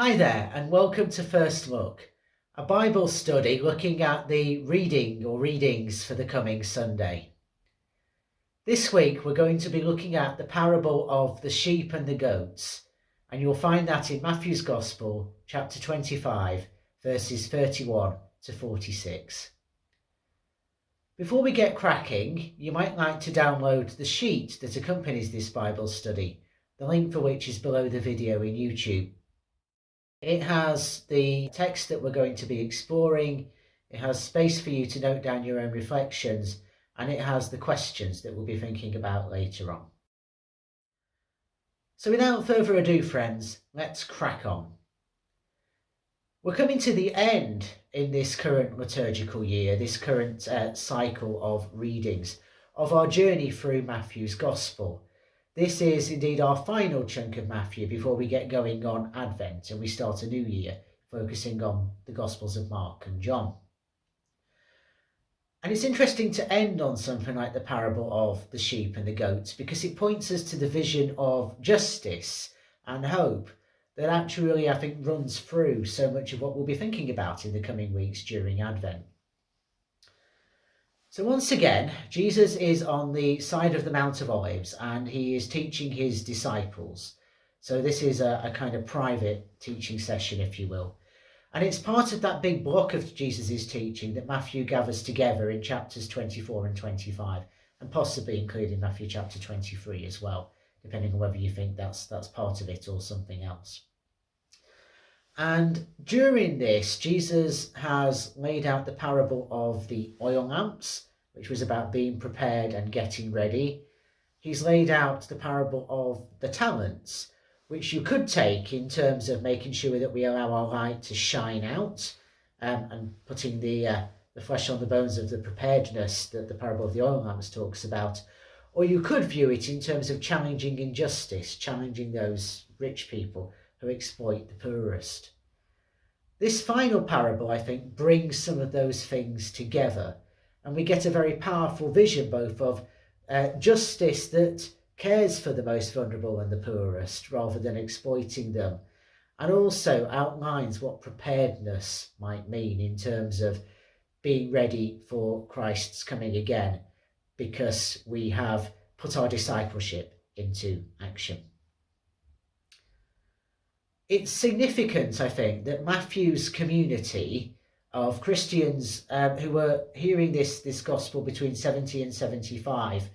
Hi there, and welcome to First Look, a Bible study looking at the reading or readings for the coming Sunday. This week we're going to be looking at the parable of the sheep and the goats, and you'll find that in Matthew's Gospel, chapter 25, verses 31 to 46. Before we get cracking, you might like to download the sheet that accompanies this Bible study, the link for which is below the video in YouTube. It has the text that we're going to be exploring, it has space for you to note down your own reflections, and it has the questions that we'll be thinking about later on. So without further ado, friends, let's crack on. We're coming to the end in this current liturgical year, this current cycle of readings, of our journey through Matthew's Gospel. This is indeed our final chunk of Matthew before we get going on Advent and we start a new year, focusing on the Gospels of Mark and John. And it's interesting to end on something like the parable of the sheep and the goats, because it points us to the vision of justice and hope that actually, I think, runs through so much of what we'll be thinking about in the coming weeks during Advent. So once again, Jesus is on the side of the Mount of Olives and he is teaching his disciples. So this is a kind of private teaching session, if you will. And it's part of that big block of Jesus' teaching that Matthew gathers together in chapters 24 and 25, and possibly including Matthew chapter 23 as well, depending on whether you think that's part of it or something else. And during this, Jesus has laid out the parable of the oil lamps, which was about being prepared and getting ready. He's laid out the parable of the talents, which you could take in terms of making sure that we allow our light to shine out, and putting the flesh on the bones of the preparedness that the parable of the oil lamps talks about. Or you could view it in terms of challenging injustice, challenging those rich people who exploit the poorest. This final parable, I think, brings some of those things together, and we get a very powerful vision both of justice that cares for the most vulnerable and the poorest rather than exploiting them, and also outlines what preparedness might mean in terms of being ready for Christ's coming again, because we have put our discipleship into action. It's significant, I think, that Matthew's community of Christians who were hearing this gospel between 70 and 75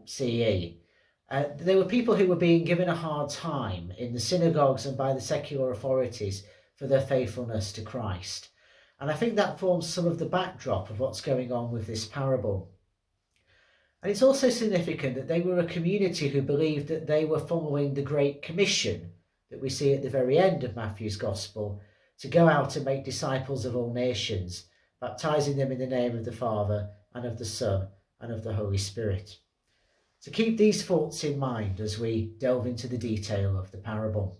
CE, they were people who were being given a hard time in the synagogues and by the secular authorities for their faithfulness to Christ. And I think that forms some of the backdrop of what's going on with this parable. And it's also significant that they were a community who believed that they were following the Great Commission that we see at the very end of Matthew's Gospel, to go out and make disciples of all nations, baptizing them in the name of the Father and of the Son and of the Holy Spirit. So keep these thoughts in mind as we delve into the detail of the parable.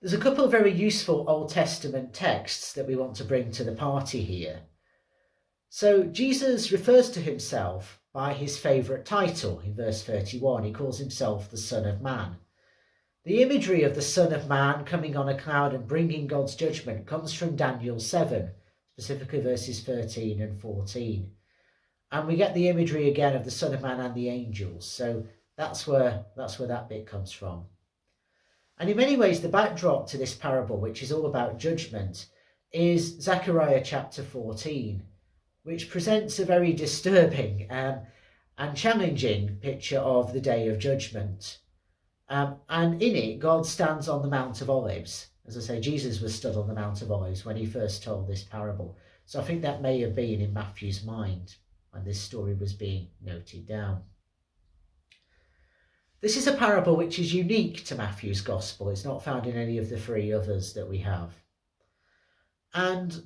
There's a couple of very useful Old Testament texts that we want to bring to the party here. So Jesus refers to himself by his favourite title in verse 31. He calls himself the Son of Man. The imagery of the Son of Man coming on a cloud and bringing God's judgment comes from Daniel 7, specifically verses 13 and 14. And we get the imagery again of the Son of Man and the angels. So that's where that bit comes from. And in many ways, the backdrop to this parable, which is all about judgment, is Zechariah chapter 14, which presents a very disturbing and challenging picture of the day of judgment. And in it, God stands on the Mount of Olives. As I say, Jesus was stood on the Mount of Olives when he first told this parable. So I think that may have been in Matthew's mind when this story was being noted down. This is a parable which is unique to Matthew's Gospel. It's not found in any of the three others that we have. And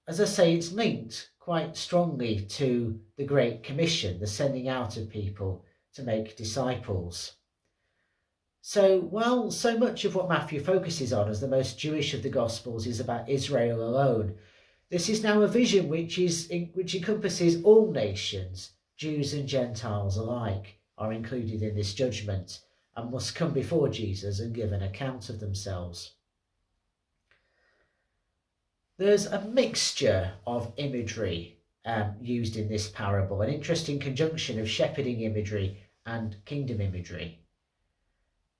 as I say, it's linked quite strongly to the Great Commission, the sending out of people to make disciples. So while so much of what Matthew focuses on as the most Jewish of the Gospels is about Israel alone, this is now a vision which encompasses all nations, Jews and Gentiles alike, are included in this judgment, and must come before Jesus and give an account of themselves. There's a mixture of imagery used in this parable, an interesting conjunction of shepherding imagery and kingdom imagery.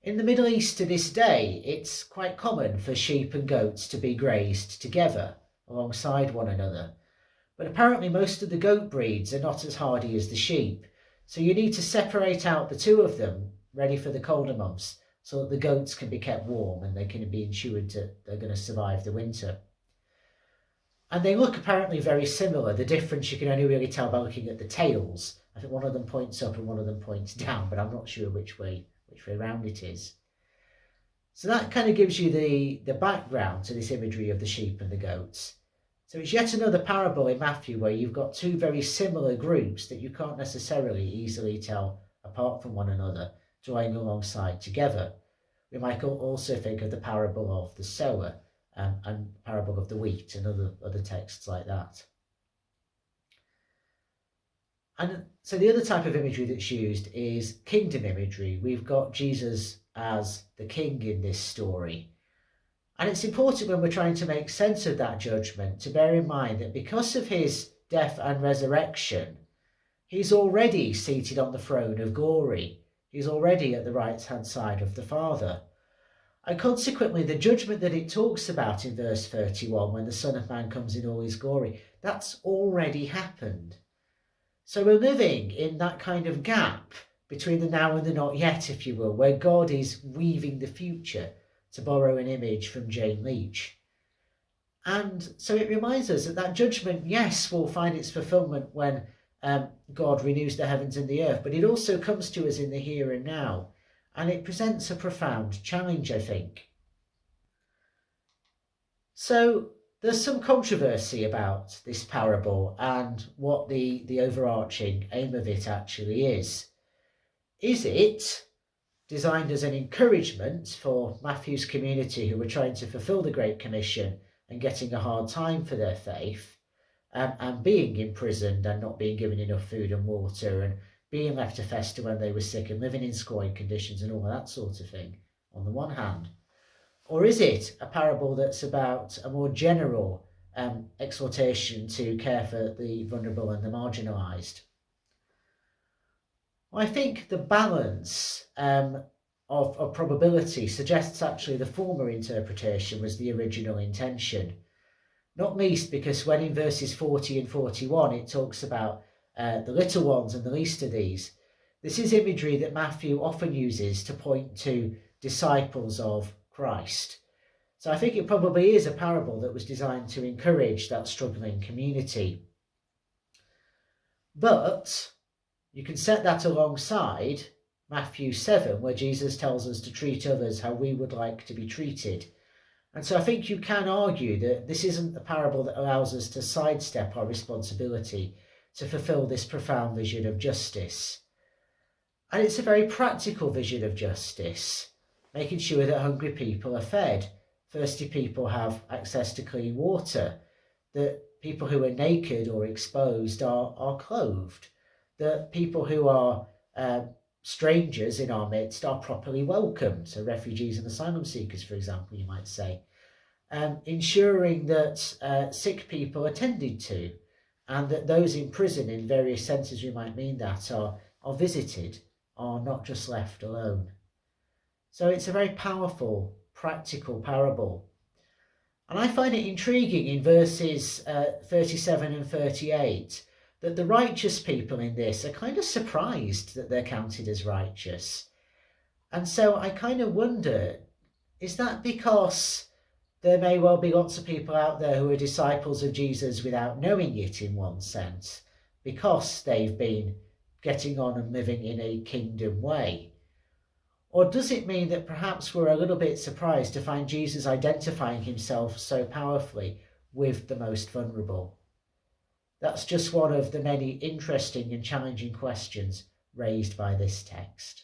In the Middle East to this day, it's quite common for sheep and goats to be grazed together alongside one another. But apparently most of the goat breeds are not as hardy as the sheep, so you need to separate out the two of them ready for the colder months so that the goats can be kept warm and they can be ensured that they're going to survive the winter. And they look apparently very similar. The difference you can only really tell by looking at the tails. I think one of them points up and one of them points down, but I'm not sure which way around it is. So that kind of gives you the background to this imagery of the sheep and the goats. So it's yet another parable in Matthew where you've got two very similar groups that you can't necessarily easily tell apart from one another, drawing alongside together. We might also think of the parable of the sower and parable of the wheat and other texts like that. And so the other type of imagery that's used is kingdom imagery. We've got Jesus as the king in this story. And it's important when we're trying to make sense of that judgment to bear in mind that because of his death and resurrection, he's already seated on the throne of glory. He's already at the right-hand side of the Father. And consequently, the judgment that it talks about in verse 31, when the Son of Man comes in all his glory, that's already happened. So we're living in that kind of gap between the now and the not yet, if you will, where God is weaving the future, to borrow an image from Jane Leach. And so it reminds us that judgment, yes, will find its fulfillment when God renews the heavens and the earth, but it also comes to us in the here and now. And it presents a profound challenge, I think. So there's some controversy about this parable and what the overarching aim of it actually is. Is it designed as an encouragement for Matthew's community who were trying to fulfill the Great Commission and getting a hard time for their faith, and being imprisoned and not being given enough food and water and being left to fester when they were sick and living in squalid conditions and all that sort of thing, on the one hand? Or is it a parable that's about a more general exhortation to care for the vulnerable and the marginalised? Well, I think the balance of probability suggests actually the former interpretation was the original intention. Not least because when in verses 40 and 41 it talks about the little ones and the least of these, this is imagery that Matthew often uses to point to disciples of Christ. So I think it probably is a parable that was designed to encourage that struggling community. But you can set that alongside Matthew 7, where Jesus tells us to treat others how we would like to be treated. And so I think you can argue that this isn't a parable that allows us to sidestep our responsibility to fulfill this profound vision of justice. And it's a very practical vision of justice, making sure that hungry people are fed, thirsty people have access to clean water, that people who are naked or exposed are clothed, that people who are strangers in our midst are properly welcomed, so refugees and asylum seekers, for example, you might say, ensuring that sick people are tended to, and that those in prison, in various senses we might mean that, are visited, are not just left alone. So it's a very powerful, practical parable. And I find it intriguing in verses 37 and 38 that the righteous people in this are kind of surprised that they're counted as righteous. And so I kind of wonder, is that because there may well be lots of people out there who are disciples of Jesus without knowing it in one sense, because they've been getting on and living in a kingdom way? Or does it mean that perhaps we're a little bit surprised to find Jesus identifying himself so powerfully with the most vulnerable? That's just one of the many interesting and challenging questions raised by this text.